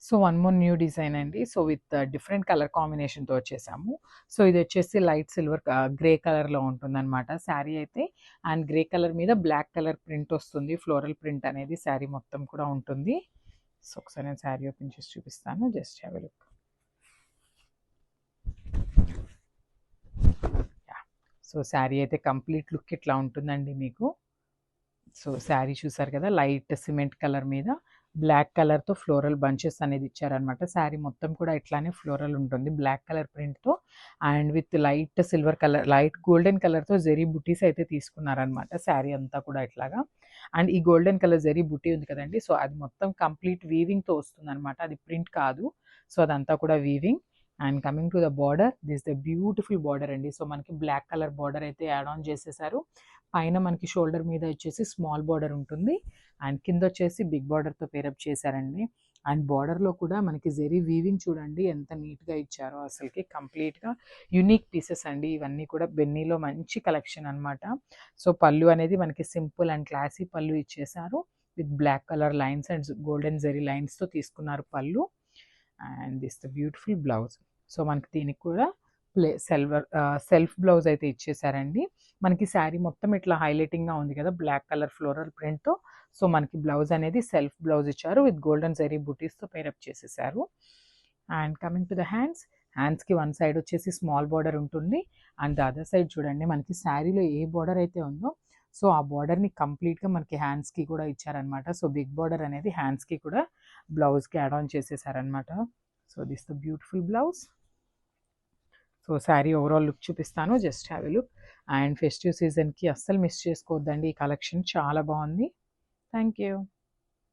So one more new design అండి. So with different colour కాంబినేషన్తో వచ్చేసాము. సో ఇది వచ్చేసి లైట్ సిల్వర్ గ్రే కలర్లో ఉంటుందన్నమాట శారీ అయితే. అండ్ గ్రే కలర్ మీద బ్లాక్ కలర్ ప్రింట్ వస్తుంది, ఫ్లోరల్ ప్రింట్ అనేది శారీ మొత్తం కూడా ఉంటుంది. సో ఒకసారి నేను శారీ ఓపెన్ చేసి చూపిస్తాను, just have a look. So sari అయితే కంప్లీట్ లుక్ ఇట్లా ఉంటుందండి మీకు. సో శారీ చూసారు కదా, లైట్ సిమెంట్ కలర్ మీద బ్లాక్ కలర్తో ఫ్లోరల్ బంచెస్ అనేది ఇచ్చారనమాట. శారీ మొత్తం కూడా ఇట్లానే ఫ్లోరల్ ఉంటుంది బ్లాక్ కలర్ ప్రింట్తో. And with light silver colour, light golden కలర్తో జెరీ బుటీస్ అయితే తీసుకున్నారనమాట శారీ అంతా కూడా ఇట్లాగా. అండ్ ఈ గోల్డెన్ కలర్ జెరీ బుటీ ఉంది కదండి, సో అది మొత్తం కంప్లీట్ వీవింగ్తో వస్తుంది అనమాట, అది ప్రింట్ కాదు. సో అదంతా కూడా weaving. And coming to the border, this the beautiful border అండి. సో మనకి బ్లాక్ కలర్ బార్డర్ అయితే యాడ్ ఆన్ చేసేసారు. పైన మనకి షోల్డర్ మీద వచ్చేసి స్మాల్ బార్డర్ ఉంటుంది, అండ్ కింద వచ్చేసి బిగ్ బార్డర్తో పేరప్ చేశారండి. అండ్ బార్డర్లో కూడా మనకి జెరీ వీవింగ్ చూడండి ఎంత నీట్గా ఇచ్చారో, అసలుకి కంప్లీట్గా యూనిక్ పీసెస్ అండి ఇవన్నీ కూడా. బెన్నీలో మంచి కలెక్షన్ అనమాట. సో పళ్ళు అనేది మనకి సింపుల్ అండ్ క్లాసీ పళ్ళు ఇచ్చేసారు with black colour lines and golden zari లైన్స్తో తీసుకున్నారు pallu. And this the beautiful blouse. So మనకి దీనికి కూడా సెల్ఫ్ బ్లౌజ్ అయితే ఇచ్చేసారండి. మనకి శారీ మొత్తం ఇట్లా హైలైటింగ్గా ఉంది కదా బ్లాక్ కలర్ ఫ్లోరల్ ప్రింట్తో. సో మనకి బ్లౌజ్ అనేది సెల్ఫ్ బ్లౌజ్ ఇచ్చారు విత్ గోల్డెన్ జెరీ బుటీస్తో పేరప్ చేసేసారు. అండ్ కమింగ్ టు ద హ్యాండ్స్కి వన్ సైడ్ వచ్చేసి స్మాల్ బార్డర్ ఉంటుంది, అండ్ ద అదర్ సైడ్ చూడండి మనకి శారీలో ఏ బార్డర్ అయితే ఉందో సో ఆ బార్డర్ని కంప్లీట్గా మనకి హ్యాండ్స్కి కూడా ఇచ్చారనమాట. సో బిగ్ బార్డర్ అనేది హ్యాండ్స్కి కూడా బ్లౌజ్కి యాడ్ ఆన్ చేసేసారనమాట. So this the beautiful blouse. So sari overall look చూపిస్తాను, just have a look. And festive సీజన్కి అస్సలు మిస్ చేసుకోవద్దండి, ఈ కలెక్షన్ చాలా బాగుంది. Thank you.